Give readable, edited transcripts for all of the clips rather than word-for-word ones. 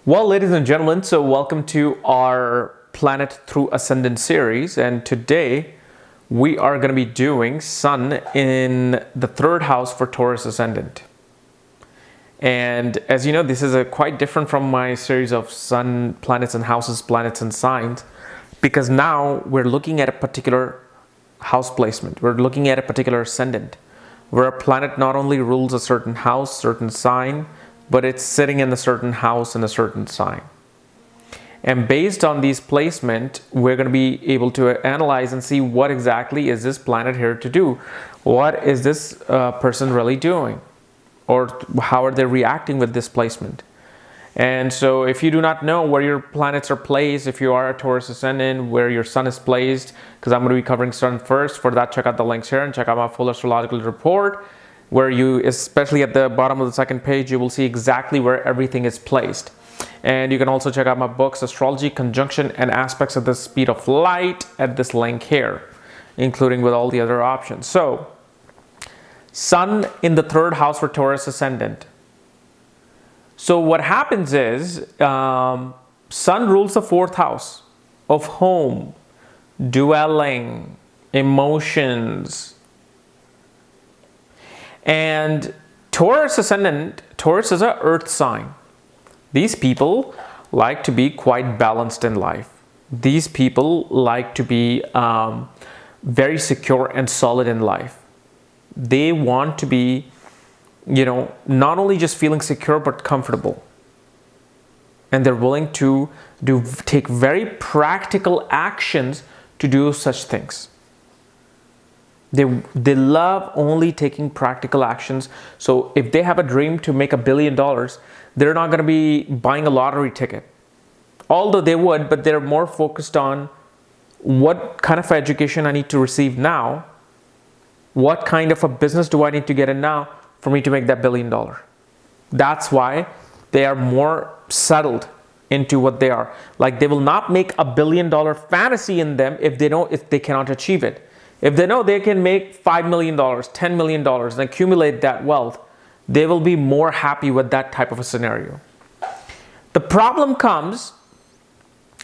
Well, ladies and gentlemen, so welcome to our Planet Through Ascendant series, and today we are going to be doing Sun in the third house for Taurus Ascendant. And as you know, this is quite different from my series of Sun, planets and houses, planets and signs, because now we're looking at a particular house placement. We're looking at a particular ascendant, where a planet not only rules a certain house, certain sign, but it's sitting in a certain house in a certain sign. And based on these placement, we're going to be able to analyze and see what exactly is this planet here to do. What is this person really doing? Or how are they reacting with this placement? And so if you do not know where your planets are placed, if you are a Taurus ascendant, where your sun is placed, because I'm going to be covering sun first, for that check out the links here and check out my full astrological report, where you, especially at the bottom of the second page, you will see exactly where everything is placed. And you can also check out my books, Astrology, Conjunction, and Aspects at the Speed of Light, at this link here, including with all the other options. So, Sun in the third house for Taurus Ascendant. So what happens is, Sun rules the fourth house of home, dwelling, emotions. And Taurus Ascendant, Taurus is an earth sign. These people like to be quite balanced in life. These people like to be very secure and solid in life. They want to be, not only just feeling secure, but comfortable. And they're willing to take very practical actions to do such things. They love only taking practical actions. So if they have a dream to make $1 billion, they're not going to be buying a lottery ticket. Although they would, but they're more focused on what kind of education I need to receive now. What kind of a business do I need to get in now for me to make that $1 billion? That's why they are more settled into what they are. Like, they will not make $1 billion fantasy in them if they cannot achieve it. If they know they can make $5 million, $10 million and accumulate that wealth, they will be more happy with that type of a scenario. The problem comes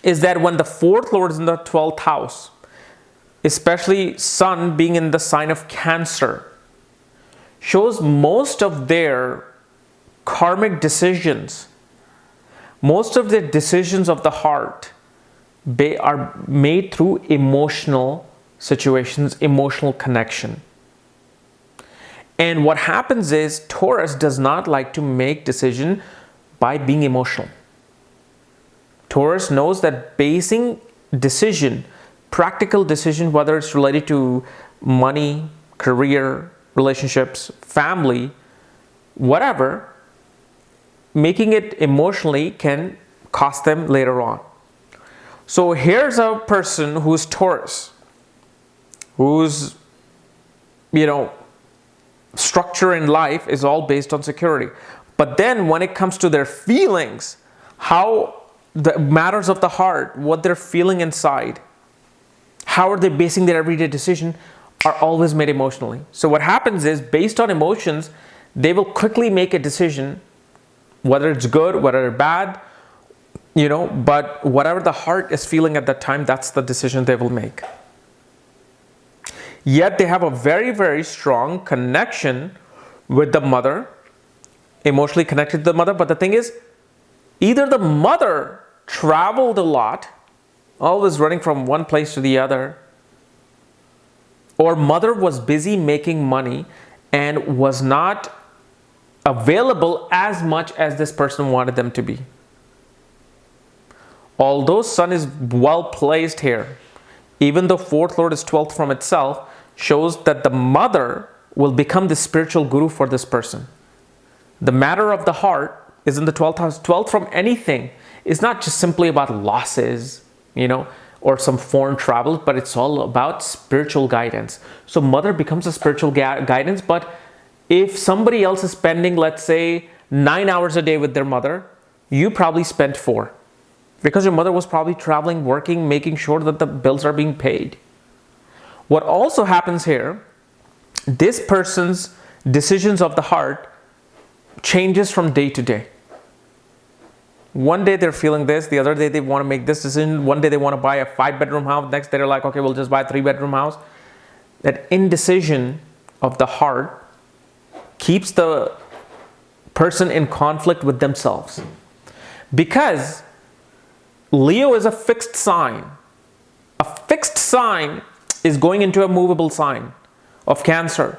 is that when the fourth lord is in the 12th house, especially Sun being in the sign of Cancer, shows most of their karmic decisions, most of the decisions of the heart, they are made through emotional situations, emotional connection. And what happens is Taurus does not like to make decision by being emotional. Taurus knows that basing decision, practical decision, whether it's related to money, career, relationships, family, whatever, making it emotionally can cost them later on. So here's a person who's Taurus, whose, structure in life is all based on security. But then when it comes to their feelings, how the matters of the heart, what they're feeling inside, how are they basing their everyday decision, are always made emotionally. So what happens is, based on emotions, they will quickly make a decision, whether it's good, whether it's bad, but whatever the heart is feeling at that time, that's the decision they will make. Yet they have a very, very strong connection with the mother, emotionally connected to the mother. But the thing is, either the mother traveled a lot, always running from one place to the other, or mother was busy making money and was not available as much as this person wanted them to be. Although Sun is well placed here, even though fourth lord is 12th from itself, shows that the mother will become the spiritual guru for this person. The matter of the heart is in the 12th house. 12th from anything is not just simply about losses, or some foreign travel, but it's all about spiritual guidance. So mother becomes a spiritual guidance. But if somebody else is spending, let's say, 9 hours a day with their mother, you probably spent 4. Because your mother was probably traveling, working, making sure that the bills are being paid. What also happens here, this person's decisions of the heart changes from day to day. One day they're feeling this, the other day they want to make this decision. One day they want to buy a 5-bedroom house. Next day they're like, okay, we'll just buy a 3-bedroom house. That indecision of the heart keeps the person in conflict with themselves. Because Leo is a fixed sign. A fixed sign is going into a movable sign of Cancer.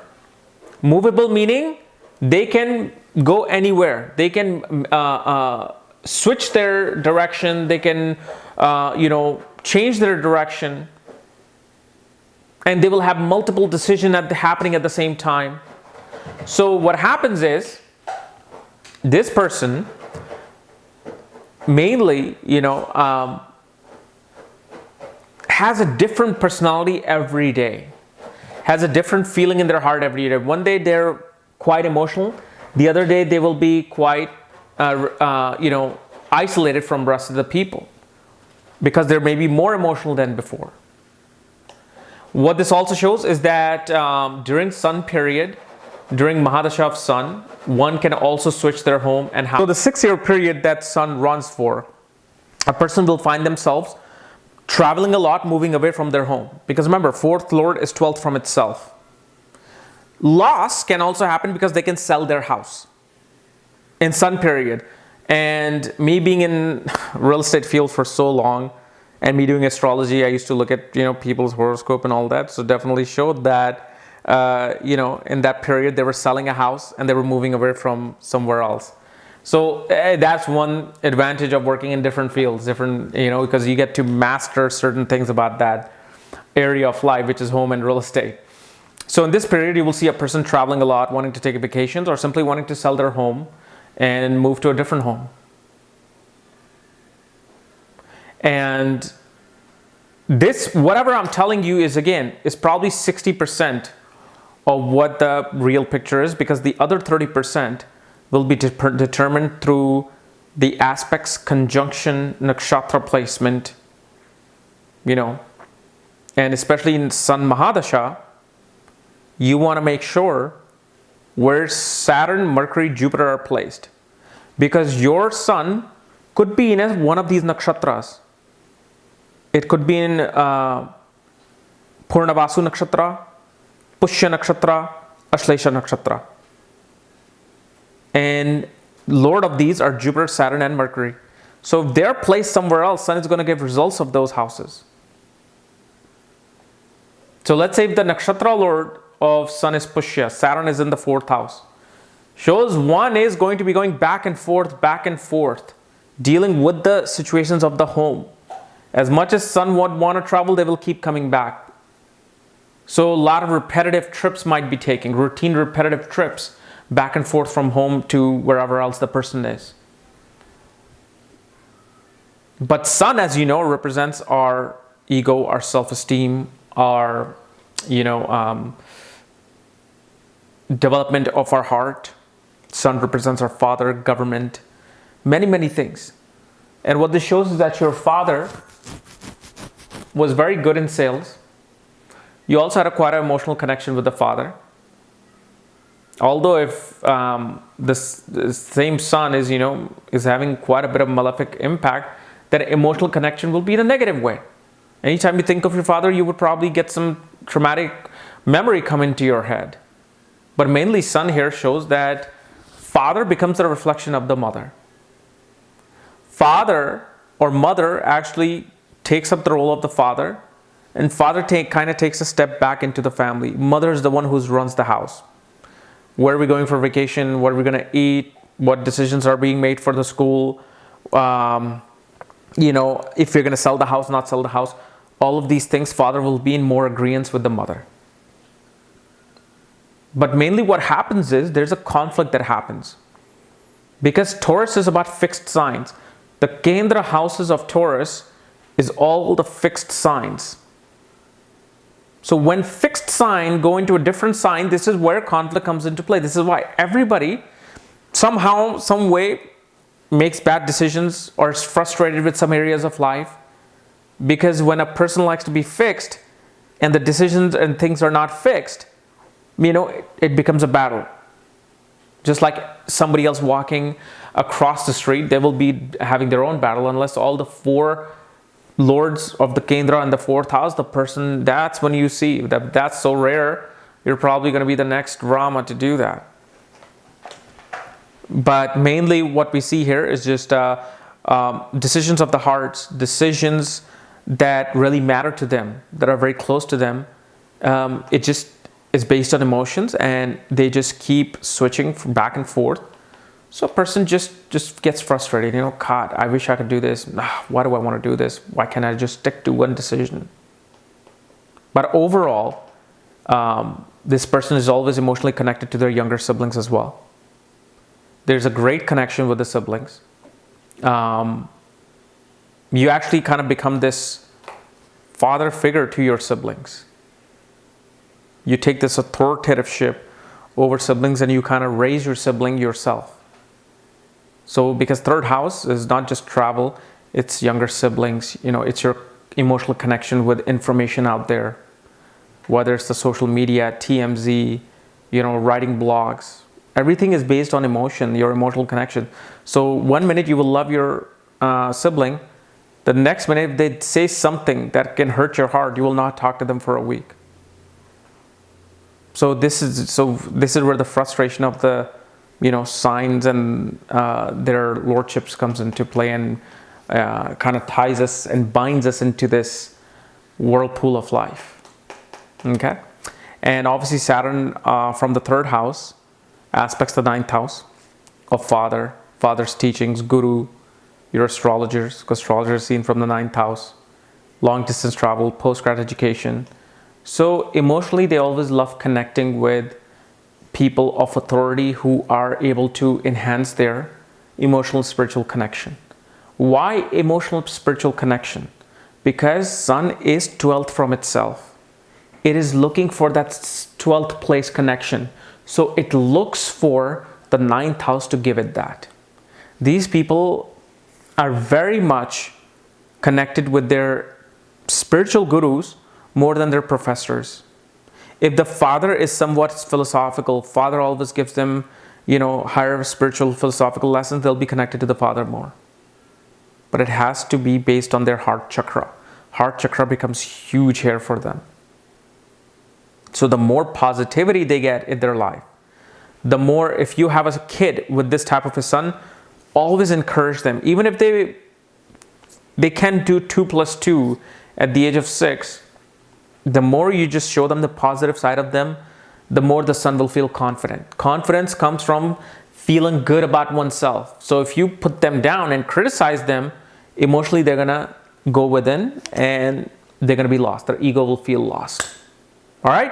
Movable meaning they can go anywhere. They can switch their direction. They can, change their direction. And they will have multiple decisions happening at the same time. So what happens is, this person mainly, has a different personality every day. Has a different feeling in their heart every day. One day they're quite emotional. The other day they will be quite, isolated from the rest of the people. Because they're maybe more emotional than before. What this also shows is that during sun period, during Mahadasha of sun, one can also switch their home and house. So the 6-year period that sun runs for, a person will find themselves traveling a lot, moving away from their home. Because remember, 4th lord is 12th from itself. Loss can also happen because they can sell their house in sun period. And me being in real estate field for so long, and me doing astrology, I used to look at people's horoscope and all that. So definitely showed that in that period they were selling a house and they were moving away from somewhere else. So that's one advantage of working in different fields, because you get to master certain things about that area of life, which is home and real estate. So in this period, you will see a person traveling a lot, wanting to take vacations, or simply wanting to sell their home and move to a different home. And this, whatever I'm telling you is probably 60% of what the real picture is, because the other 30% will be determined through the aspects, conjunction, nakshatra placement, and especially in Sun Mahadasha, you want to make sure where Saturn, Mercury, Jupiter are placed, because your Sun could be in one of these nakshatras. It could be in Purnavasu Nakshatra, Pushya Nakshatra, Ashlesha Nakshatra. And Lord of these are Jupiter, Saturn, and Mercury. So if they're placed somewhere else, Sun is going to give results of those houses. So let's say if the Nakshatra Lord of Sun is Pushya, Saturn is in the 4th house. Shows one is going to be going back and forth, dealing with the situations of the home. As much as Sun would want to travel, they will keep coming back. So a lot of repetitive trips might be taking, routine repetitive trips back and forth from home to wherever else the person is. But Sun, as you know, represents our ego, our self-esteem, our, development of our heart. Sun represents our father, government, many, many things. And what this shows is that your father was very good in sales. You also had quite an emotional connection with the father. Although if this same Sun is having quite a bit of malefic impact, that emotional connection will be in a negative way. Anytime you think of your father, you would probably get some traumatic memory come into your head. But mainly Sun here shows that father becomes a reflection of the mother. Father or mother actually takes up the role of the father, and father kind of takes a step back into the family. Mother is the one who runs the house. Where are we going for vacation? What are we going to eat? What decisions are being made for the school? If you're going to sell the house, not sell the house. All of these things, father will be in more agreement with the mother. But mainly what happens is there's a conflict that happens. Because Taurus is about fixed signs. The Kendra houses of Taurus is all the fixed signs. So when fixed sign go into a different sign, this is where conflict comes into play. This is why everybody somehow, some way makes bad decisions or is frustrated with some areas of life. Because when a person likes to be fixed and the decisions and things are not fixed, it becomes a battle. Just like somebody else walking across the street, they will be having their own battle unless all the 4 lords of the Kendra and the 4th house, the person, that's when you see that's so rare. You're probably going to be the next Rama to do that. But mainly what we see here is just decisions of the hearts, decisions that really matter to them, that are very close to them. It just is based on emotions, and they just keep switching from back and forth. So a person just gets frustrated. You know, God, I wish I could do this. Why do I want to do this? Why can't I just stick to one decision? But overall, this person is always emotionally connected to their younger siblings as well. There's a great connection with the siblings. You actually kind of become this father figure to your siblings. You take this authoritativeship over siblings, and you kind of raise your sibling yourself. So because 3rd house is not just travel, it's younger siblings, you know, it's your emotional connection with information out there, whether it's the social media, TMZ, you know, writing blogs. Everything is based on emotion, your emotional connection. So one minute you will love your sibling, the next minute if they say something that can hurt your heart, you will not talk to them for a week. So this is where the frustration of the, you know, signs and their lordships comes into play, and kind of ties us and binds us into this whirlpool of life. Okay, and obviously Saturn from the 3rd house aspects the 9th house of father's teachings, guru, your astrologers, because astrologers are seen from the 9th house, long distance travel, postgrad education. So emotionally, they always love connecting with people of authority who are able to enhance their emotional spiritual connection. Why emotional spiritual connection? Because Sun is 12th from itself. It is looking for that 12th place connection. So it looks for the 9th house to give it that. These people are very much connected with their spiritual gurus more than their professors. If the father is somewhat philosophical, father always gives them, you know, higher spiritual philosophical lessons, they'll be connected to the father more. But it has to be based on their heart chakra. Heart chakra becomes huge here for them. So the more positivity they get in their life, the more, if you have a kid with this type of a sun, always encourage them. Even if they can do 2 plus 2 at the age of 6, the more you just show them the positive side of them, the more the sun will feel confident. Confidence comes from feeling good about oneself. So if you put them down and criticize them, emotionally they're gonna go within and they're gonna be lost. Their ego will feel lost. All right.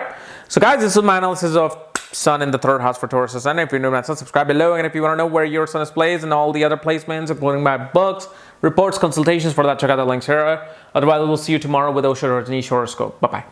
So guys, this is my analysis of Sun in the 3rd house for Taurus ascendant. If you're new to my channel, subscribe below. And if you want to know where your sun is placed and all the other placements, including my books, reports, consultations, for that, check out the links here. Otherwise, we'll see you tomorrow with Osho or Jyotish horoscope. Bye-bye.